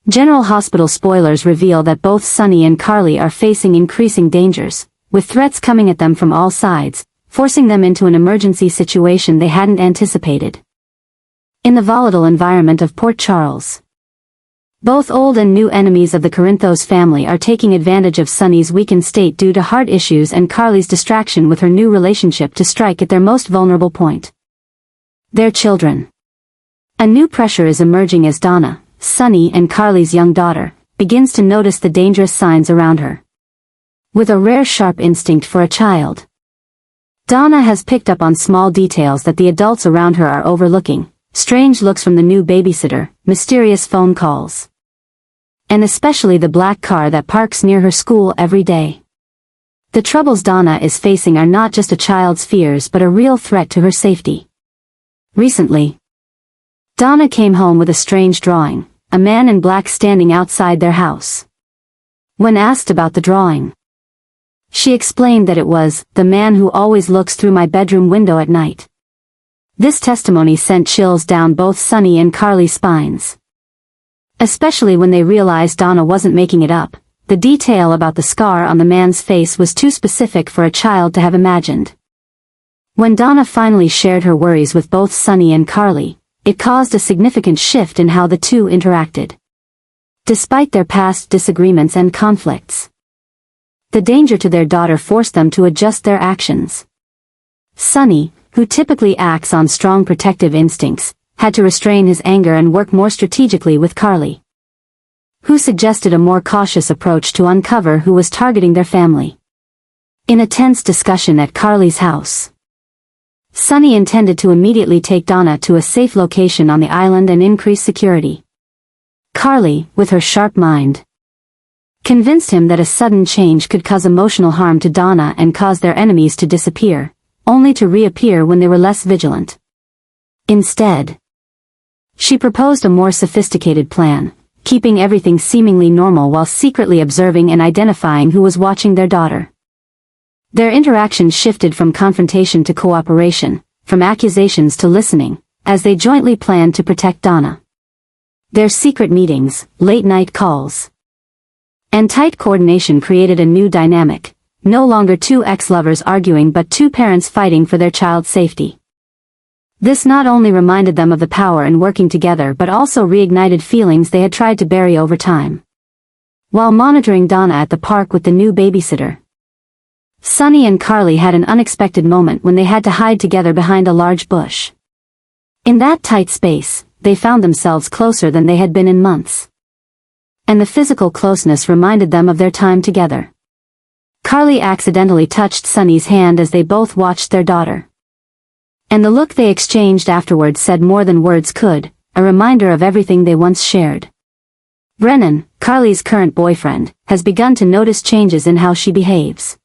General Hospital spoilers reveal that both Sonny and Carly are facing increasing dangers, with threats coming at them from all sides, forcing them into an emergency situation they hadn't anticipated. In the volatile environment of Port Charles, both old and new enemies of the Corinthos family are taking advantage of Sonny's weakened state due to heart issues and Carly's distraction with her new relationship to strike at their most vulnerable point. Their children. A new pressure is emerging as Donna, Sonny and Carly's young daughter, begins to notice the dangerous signs around her. With a rare sharp instinct for a child, Donna has picked up on small details that the adults around her are overlooking: strange looks from the new babysitter, mysterious phone calls, and especially the black car that parks near her school every day. The troubles Donna is facing are not just a child's fears but a real threat to her safety. Recently, Donna came home with a strange drawing, a man in black standing outside their house. When asked about the drawing, she explained that it was the man who always looks through my bedroom window at night. This testimony sent chills down both Sonny and Carly's spines, especially when they realized Donna wasn't making it up. The detail about the scar on the man's face was too specific for a child to have imagined. When Donna finally shared her worries with both Sonny and Carly, it caused a significant shift in how the two interacted. Despite their past disagreements and conflicts, the danger to their daughter forced them to adjust their actions. Sonny, who typically acts on strong protective instincts, had to restrain his anger and work more strategically with Carly, who suggested a more cautious approach to uncover who was targeting their family. In a tense discussion at Carly's house, Sonny intended to immediately take Donna to a safe location on the island and increase security. Carly, with her sharp mind, convinced him that a sudden change could cause emotional harm to Donna and cause their enemies to disappear, only to reappear when they were less vigilant. Instead, she proposed a more sophisticated plan, keeping everything seemingly normal while secretly observing and identifying who was watching their daughter. Their interaction shifted from confrontation to cooperation, from accusations to listening, as they jointly planned to protect Donna. Their secret meetings, late-night calls, and tight coordination created a new dynamic, no longer two ex-lovers arguing but two parents fighting for their child's safety. This not only reminded them of the power in working together but also reignited feelings they had tried to bury over time. While monitoring Donna at the park with the new babysitter, Sonny and Carly had an unexpected moment when they had to hide together behind a large bush. In that tight space, they found themselves closer than they had been in months, and the physical closeness reminded them of their time together. Carly accidentally touched Sonny's hand as they both watched their daughter, and the look they exchanged afterwards said more than words could, a reminder of everything they once shared. Brennan, Carly's current boyfriend, has begun to notice changes in how she behaves.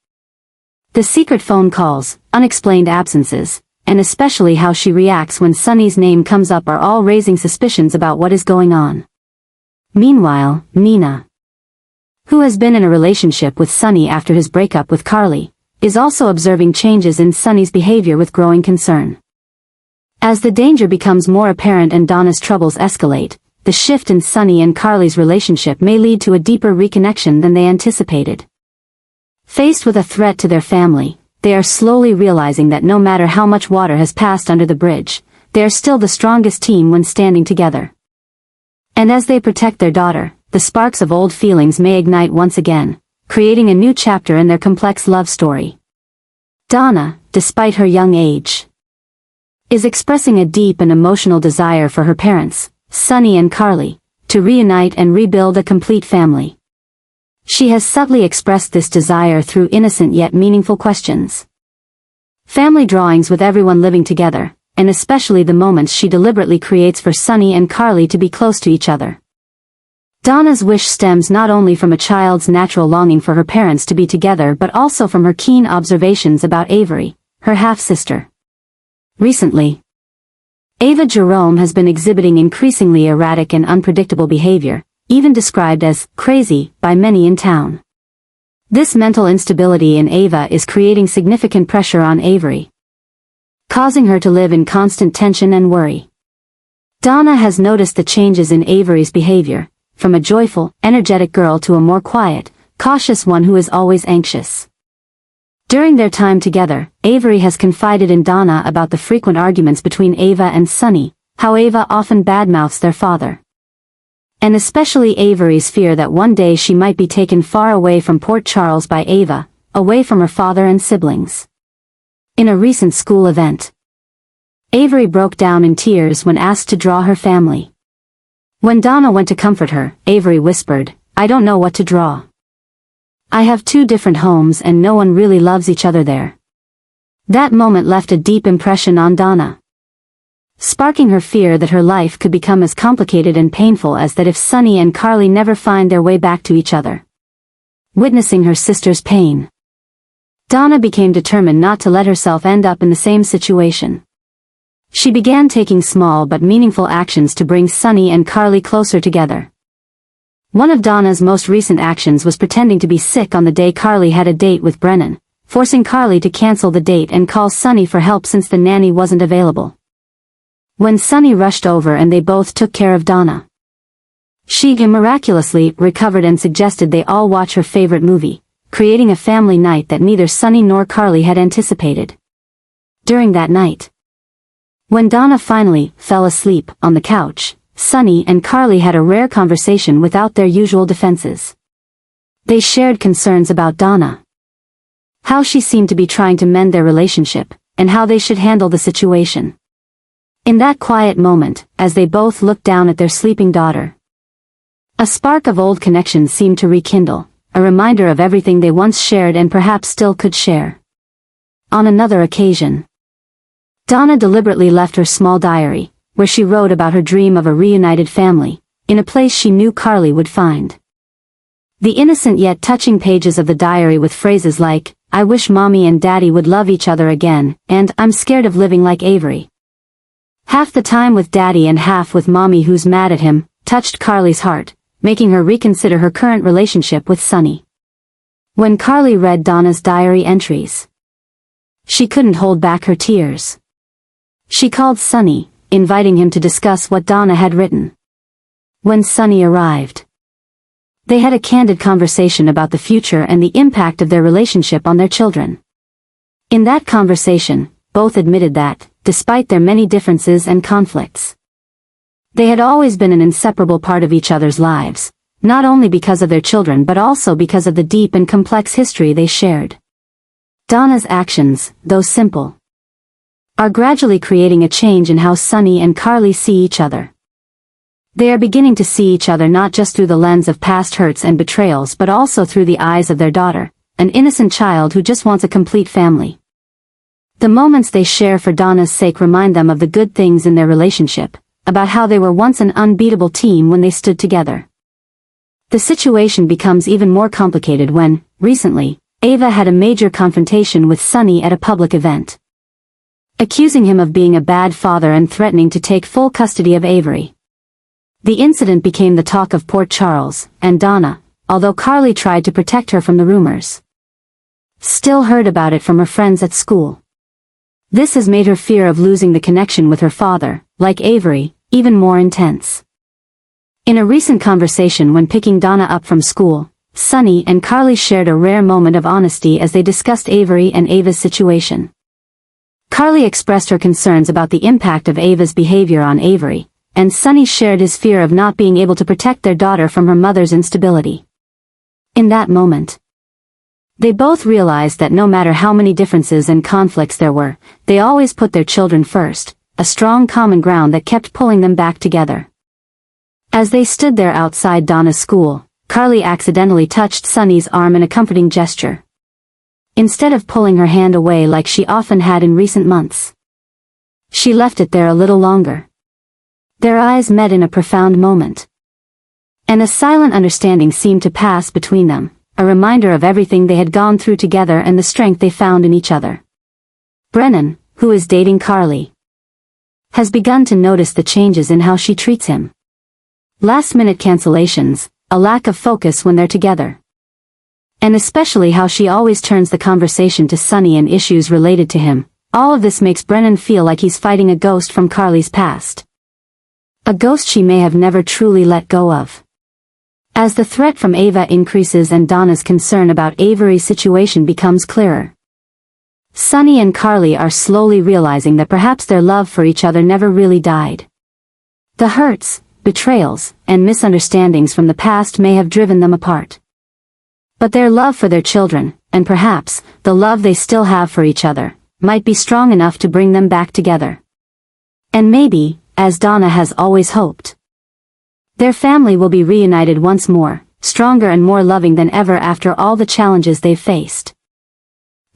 The secret phone calls, unexplained absences, and especially how she reacts when Sonny's name comes up are all raising suspicions about what is going on. Meanwhile, Nina, who has been in a relationship with Sonny after his breakup with Carly, is also observing changes in Sonny's behavior with growing concern. As the danger becomes more apparent and Donna's troubles escalate, the shift in Sonny and Carly's relationship may lead to a deeper reconnection than they anticipated. Faced with a threat to their family, they are slowly realizing that no matter how much water has passed under the bridge, they are still the strongest team when standing together. And as they protect their daughter, the sparks of old feelings may ignite once again, creating a new chapter in their complex love story. Donna, despite her young age, is expressing a deep and emotional desire for her parents, Sonny and Carly, to reunite and rebuild a complete family. She has subtly expressed this desire through innocent yet meaningful questions. Family drawings with everyone living together, and especially the moments she deliberately creates for Sonny and Carly to be close to each other. Donna's wish stems not only from a child's natural longing for her parents to be together but also from her keen observations about Avery, her half-sister. Recently, Ava Jerome has been exhibiting increasingly erratic and unpredictable behavior, even described as crazy by many in town. This mental instability in Ava is creating significant pressure on Avery, causing her to live in constant tension and worry. Donna has noticed the changes in Avery's behavior, from a joyful, energetic girl to a more quiet, cautious one who is always anxious. During their time together, Avery has confided in Donna about the frequent arguments between Ava and Sonny, how Ava often badmouths their father. And especially Avery's fear that one day she might be taken far away from Port Charles by Ava, away from her father and siblings. In a recent school event, Avery broke down in tears when asked to draw her family. When Donna went to comfort her, Avery whispered, "I don't know what to draw. I have 2 different homes and no one really loves each other there." That moment left a deep impression on Donna, sparking her fear that her life could become as complicated and painful as that if Sonny and Carly never find their way back to each other. Witnessing her sister's pain, Donna became determined not to let herself end up in the same situation. She began taking small but meaningful actions to bring Sonny and Carly closer together. One of Donna's most recent actions was pretending to be sick on the day Carly had a date with Brennan, forcing Carly to cancel the date and call Sonny for help since the nanny wasn't available. When Sonny rushed over and they both took care of Donna, she miraculously recovered and suggested they all watch her favorite movie, creating a family night that neither Sonny nor Carly had anticipated. During that night, when Donna finally fell asleep on the couch, Sonny and Carly had a rare conversation without their usual defenses. They shared concerns about Donna, how she seemed to be trying to mend their relationship, and how they should handle the situation. In that quiet moment, as they both looked down at their sleeping daughter, a spark of old connection seemed to rekindle, a reminder of everything they once shared and perhaps still could share. On another occasion, Donna deliberately left her small diary, where she wrote about her dream of a reunited family, in a place she knew Carly would find. The innocent yet touching pages of the diary with phrases like, "I wish Mommy and Daddy would love each other again," and "I'm scared of living like Avery. Half the time with Daddy and half with Mommy who's mad at him," touched Carly's heart, making her reconsider her current relationship with Sonny. When Carly read Donna's diary entries, she couldn't hold back her tears. She called Sonny, inviting him to discuss what Donna had written. When Sonny arrived, they had a candid conversation about the future and the impact of their relationship on their children. In that conversation, both admitted that, despite their many differences and conflicts, they had always been an inseparable part of each other's lives, not only because of their children but also because of the deep and complex history they shared. Donna's actions, though simple, are gradually creating a change in how Sonny and Carly see each other. They are beginning to see each other not just through the lens of past hurts and betrayals but also through the eyes of their daughter, an innocent child who just wants a complete family. The moments they share for Donna's sake remind them of the good things in their relationship, about how they were once an unbeatable team when they stood together. The situation becomes even more complicated when, recently, Ava had a major confrontation with Sonny at a public event, accusing him of being a bad father and threatening to take full custody of Avery. The incident became the talk of Port Charles, and Donna, although Carly tried to protect her from the rumors, still heard about it from her friends at school. This has made her fear of losing the connection with her father, like Avery, even more intense. In a recent conversation when picking Donna up from school, Sonny and Carly shared a rare moment of honesty as they discussed Avery and Ava's situation. Carly expressed her concerns about the impact of Ava's behavior on Avery, and Sonny shared his fear of not being able to protect their daughter from her mother's instability. In that moment, they both realized that no matter how many differences and conflicts there were, they always put their children first, a strong common ground that kept pulling them back together. As they stood there outside Donna's school, Carly accidentally touched Sonny's arm in a comforting gesture, instead of pulling her hand away like she often had in recent months. She left it there a little longer. Their eyes met in a profound moment, and a silent understanding seemed to pass between them, a reminder of everything they had gone through together and the strength they found in each other. Brennan, who is dating Carly, has begun to notice the changes in how she treats him. Last-minute cancellations, a lack of focus when they're together, and especially how she always turns the conversation to Sonny and issues related to him. All of this makes Brennan feel like he's fighting a ghost from Carly's past. A ghost she may have never truly let go of. As the threat from Ava increases and Donna's concern about Avery's situation becomes clearer, Sonny and Carly are slowly realizing that perhaps their love for each other never really died. The hurts, betrayals, and misunderstandings from the past may have driven them apart. But their love for their children, and perhaps, the love they still have for each other, might be strong enough to bring them back together. And maybe, as Donna has always hoped, their family will be reunited once more, stronger and more loving than ever after all the challenges they've faced.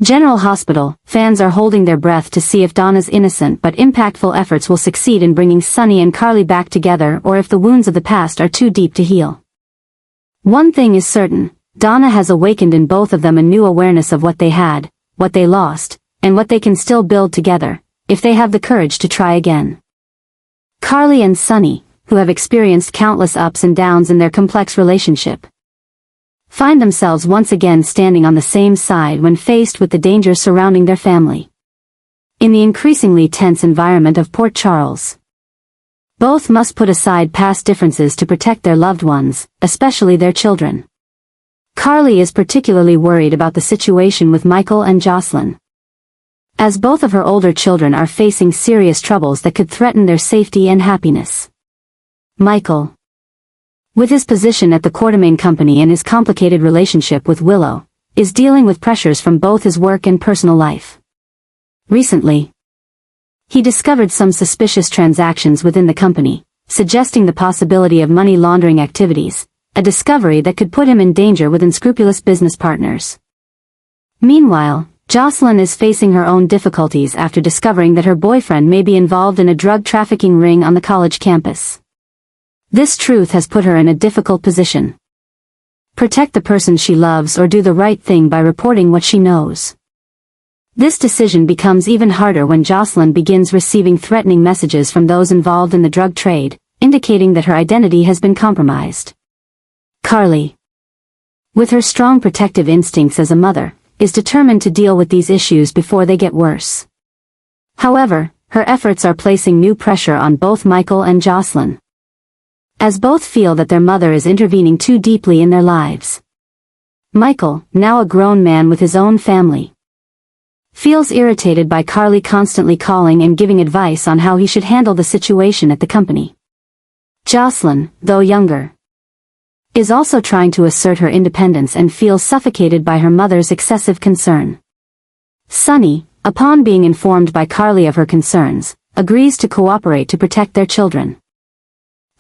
General Hospital, fans are holding their breath to see if Donna's innocent but impactful efforts will succeed in bringing Sonny and Carly back together or if the wounds of the past are too deep to heal. One thing is certain, Donna has awakened in both of them a new awareness of what they had, what they lost, and what they can still build together, if they have the courage to try again. Carly and Sonny, who have experienced countless ups and downs in their complex relationship, find themselves once again standing on the same side when faced with the dangers surrounding their family. In the increasingly tense environment of Port Charles, both must put aside past differences to protect their loved ones, especially their children. Carly is particularly worried about the situation with Michael and Jocelyn, as both of her older children are facing serious troubles that could threaten their safety and happiness. Michael, with his position at the Quartermain Company and his complicated relationship with Willow, is dealing with pressures from both his work and personal life. Recently, he discovered some suspicious transactions within the company, suggesting the possibility of money laundering activities, a discovery that could put him in danger with unscrupulous business partners. Meanwhile, Jocelyn is facing her own difficulties after discovering that her boyfriend may be involved in a drug trafficking ring on the college campus. This truth has put her in a difficult position. Protect the person she loves or do the right thing by reporting what she knows. This decision becomes even harder when Jocelyn begins receiving threatening messages from those involved in the drug trade, indicating that her identity has been compromised. Carly, with her strong protective instincts as a mother, is determined to deal with these issues before they get worse. However, her efforts are placing new pressure on both Michael and Jocelyn, as both feel that their mother is intervening too deeply in their lives. Michael, now a grown man with his own family, feels irritated by Carly constantly calling and giving advice on how he should handle the situation at the company. Jocelyn, though younger, is also trying to assert her independence and feels suffocated by her mother's excessive concern. Sonny, upon being informed by Carly of her concerns, agrees to cooperate to protect their children.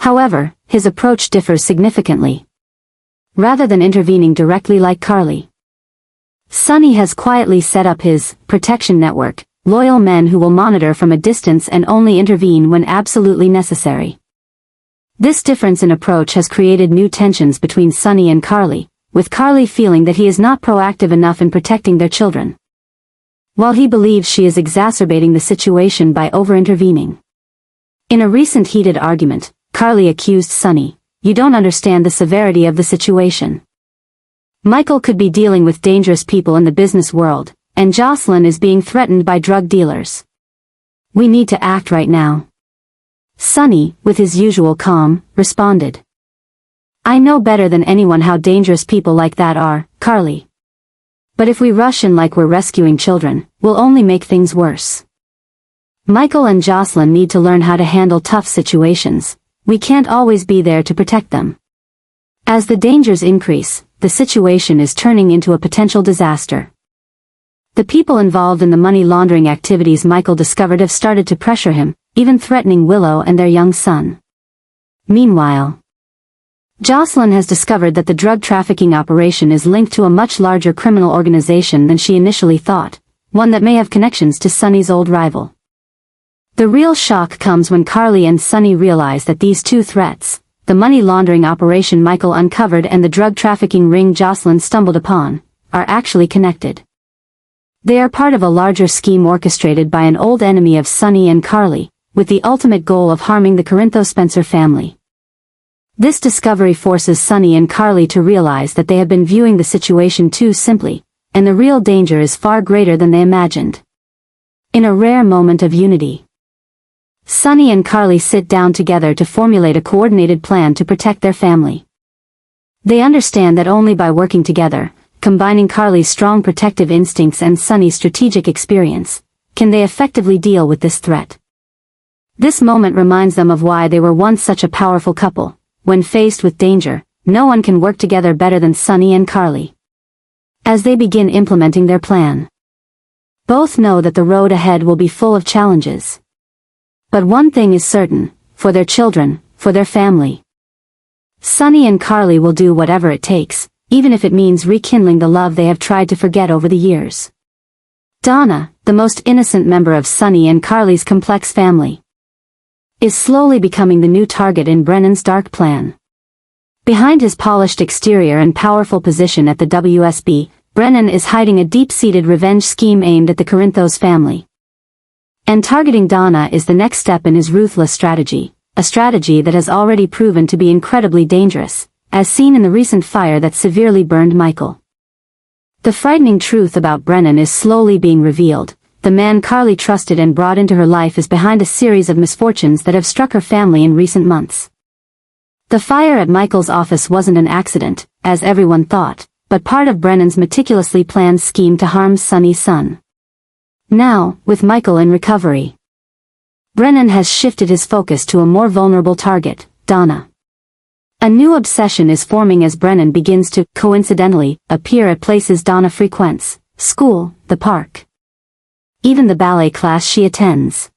However, his approach differs significantly. Rather than intervening directly like Carly, Sonny has quietly set up his protection network, loyal men who will monitor from a distance and only intervene when absolutely necessary. This difference in approach has created new tensions between Sonny and Carly, with Carly feeling that he is not proactive enough in protecting their children, while he believes she is exacerbating the situation by over-intervening. In a recent heated argument, Carly accused Sonny, "You don't understand the severity of the situation. Michael could be dealing with dangerous people in the business world, and Jocelyn is being threatened by drug dealers. We need to act right now." Sonny, with his usual calm, responded, "I know better than anyone how dangerous people like that are, Carly. But if we rush in like we're rescuing children, we'll only make things worse. Michael and Jocelyn need to learn how to handle tough situations. We can't always be there to protect them. As the dangers increase, the situation is turning into a potential disaster." The people involved in the money laundering activities Michael discovered have started to pressure him, even threatening Willow and their young son. Meanwhile, Jocelyn has discovered that the drug trafficking operation is linked to a much larger criminal organization than she initially thought, one that may have connections to Sonny's old rival. The real shock comes when Carly and Sonny realize that these two threats, the money laundering operation Michael uncovered and the drug trafficking ring Jocelyn stumbled upon, are actually connected. They are part of a larger scheme orchestrated by an old enemy of Sonny and Carly, with the ultimate goal of harming the Corinthos Spencer family. This discovery forces Sonny and Carly to realize that they have been viewing the situation too simply, and the real danger is far greater than they imagined. In a rare moment of unity, Sonny and Carly sit down together to formulate a coordinated plan to protect their family. They understand that only by working together, combining Carly's strong protective instincts and Sonny's strategic experience, can they effectively deal with this threat. This moment reminds them of why they were once such a powerful couple. When faced with danger, no one can work together better than Sonny and Carly. As they begin implementing their plan, both know that the road ahead will be full of challenges. But one thing is certain, for their children, for their family, Sonny and Carly will do whatever it takes, even if it means rekindling the love they have tried to forget over the years. Donna, the most innocent member of Sonny and Carly's complex family, is slowly becoming the new target in Brennan's dark plan. Behind his polished exterior and powerful position at the WSB, Brennan is hiding a deep-seated revenge scheme aimed at the Corinthos family. And targeting Donna is the next step in his ruthless strategy, a strategy that has already proven to be incredibly dangerous, as seen in the recent fire that severely burned Michael. The frightening truth about Brennan is slowly being revealed. The man Carly trusted and brought into her life is behind a series of misfortunes that have struck her family in recent months. The fire at Michael's office wasn't an accident, as everyone thought, but part of Brennan's meticulously planned scheme to harm Sonny's son. Now, with Michael in recovery, Brennan has shifted his focus to a more vulnerable target, Donna. A new obsession is forming as Brennan begins to, coincidentally, appear at places Donna frequents: school, the park, even the ballet class she attends.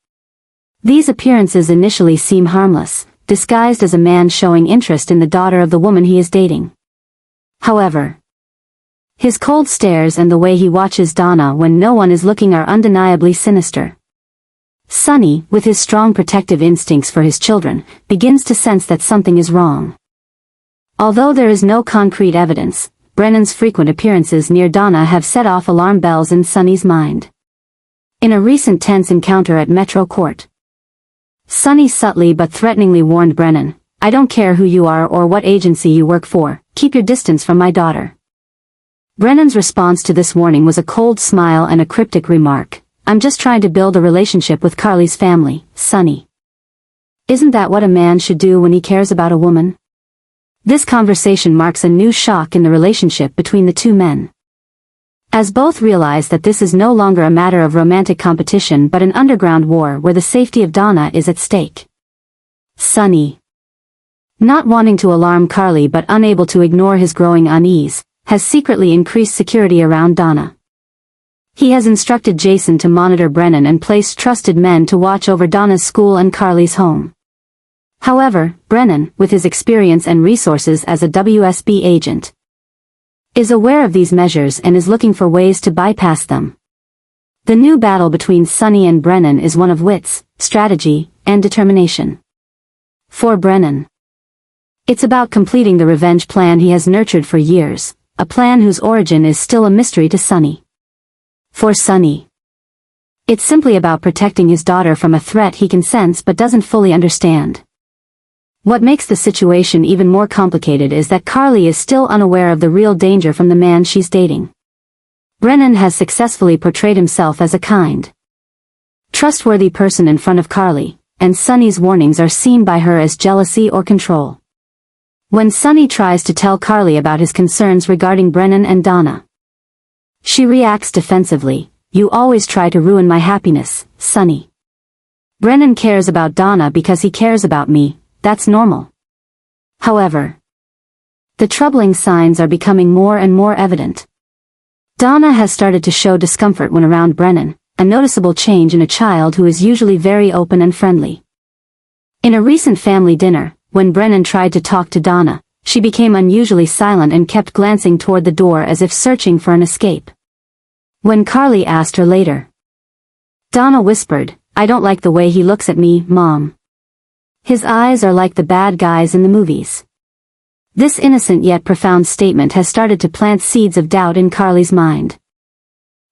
These appearances initially seem harmless, disguised as a man showing interest in the daughter of the woman he is dating. However, his cold stares and the way he watches Donna when no one is looking are undeniably sinister. Sonny, with his strong protective instincts for his children, begins to sense that something is wrong. Although there is no concrete evidence, Brennan's frequent appearances near Donna have set off alarm bells in Sonny's mind. In a recent tense encounter at Metro Court, Sonny subtly but threateningly warned Brennan, "I don't care who you are or what agency you work for, keep your distance from my daughter." Brennan's response to this warning was a cold smile and a cryptic remark, "I'm just trying to build a relationship with Carly's family, Sonny. Isn't that what a man should do when he cares about a woman?" This conversation marks a new shock in the relationship between the two men, as both realize that this is no longer a matter of romantic competition but an underground war where the safety of Donna is at stake. Sonny, not wanting to alarm Carly but unable to ignore his growing unease, has secretly increased security around Donna. He has instructed Jason to monitor Brennan and placed trusted men to watch over Donna's school and Carly's home. However, Brennan, with his experience and resources as a WSB agent, is aware of these measures and is looking for ways to bypass them. The new battle between Sonny and Brennan is one of wits, strategy, and determination. For Brennan, it's about completing the revenge plan he has nurtured for years, a plan whose origin is still a mystery to Sonny. For Sonny, it's simply about protecting his daughter from a threat he can sense but doesn't fully understand. What makes the situation even more complicated is that Carly is still unaware of the real danger from the man she's dating. Brennan has successfully portrayed himself as a kind, trustworthy person in front of Carly, and Sonny's warnings are seen by her as jealousy or control. When Sonny tries to tell Carly about his concerns regarding Brennan and Donna, she reacts defensively, "You always try to ruin my happiness, Sonny. Brennan cares about Donna because he cares about me. That's normal." However, the troubling signs are becoming more and more evident. Donna has started to show discomfort when around Brennan, a noticeable change in a child who is usually very open and friendly. In a recent family dinner, when Brennan tried to talk to Donna, she became unusually silent and kept glancing toward the door as if searching for an escape. When Carly asked her later, Donna whispered, "I don't like the way he looks at me, Mom. His eyes are like the bad guys in the movies." This innocent yet profound statement has started to plant seeds of doubt in Carly's mind,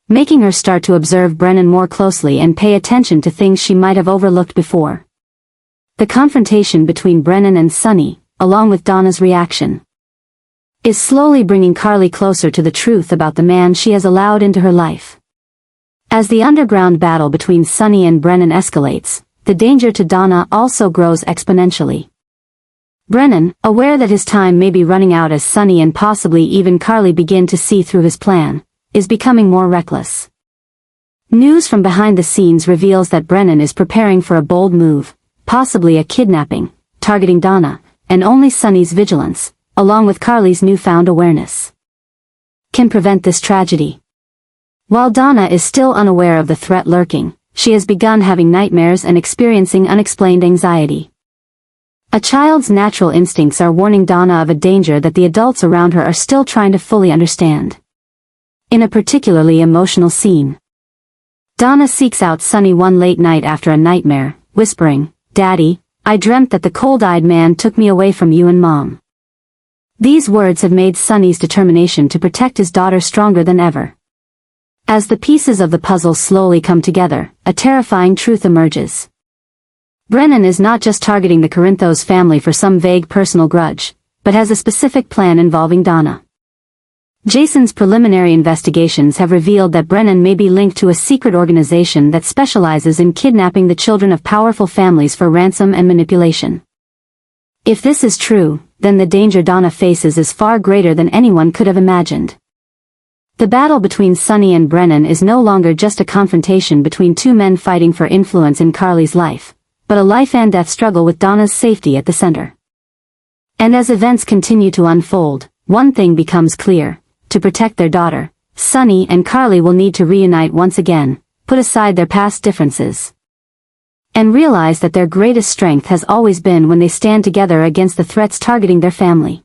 making her start to observe Brennan more closely and pay attention to things she might have overlooked before. The confrontation between Brennan and Sonny, along with Donna's reaction, is slowly bringing Carly closer to the truth about the man she has allowed into her life. As the underground battle between Sonny and Brennan escalates, the danger to Donna also grows exponentially. Brennan, aware that his time may be running out as Sonny and possibly even Carly begin to see through his plan, is becoming more reckless. News from behind the scenes reveals that Brennan is preparing for a bold move, possibly a kidnapping, targeting Donna, and only Sonny's vigilance, along with Carly's newfound awareness, can prevent this tragedy. While Donna is still unaware of the threat lurking, she has begun having nightmares and experiencing unexplained anxiety. A child's natural instincts are warning Donna of a danger that the adults around her are still trying to fully understand. In a particularly emotional scene, Donna seeks out Sonny one late night after a nightmare, whispering, "Daddy, I dreamt that the cold-eyed man took me away from you and Mom." These words have made Sonny's determination to protect his daughter stronger than ever. As the pieces of the puzzle slowly come together, a terrifying truth emerges. Brennan is not just targeting the Corinthos family for some vague personal grudge, but has a specific plan involving Donna. Jason's preliminary investigations have revealed that Brennan may be linked to a secret organization that specializes in kidnapping the children of powerful families for ransom and manipulation. If this is true, then the danger Donna faces is far greater than anyone could have imagined. The battle between Sonny and Brennan is no longer just a confrontation between two men fighting for influence in Carly's life, but a life-and-death struggle with Donna's safety at the center. And as events continue to unfold, one thing becomes clear: to protect their daughter, Sonny and Carly will need to reunite once again, put aside their past differences, and realize that their greatest strength has always been when they stand together against the threats targeting their family.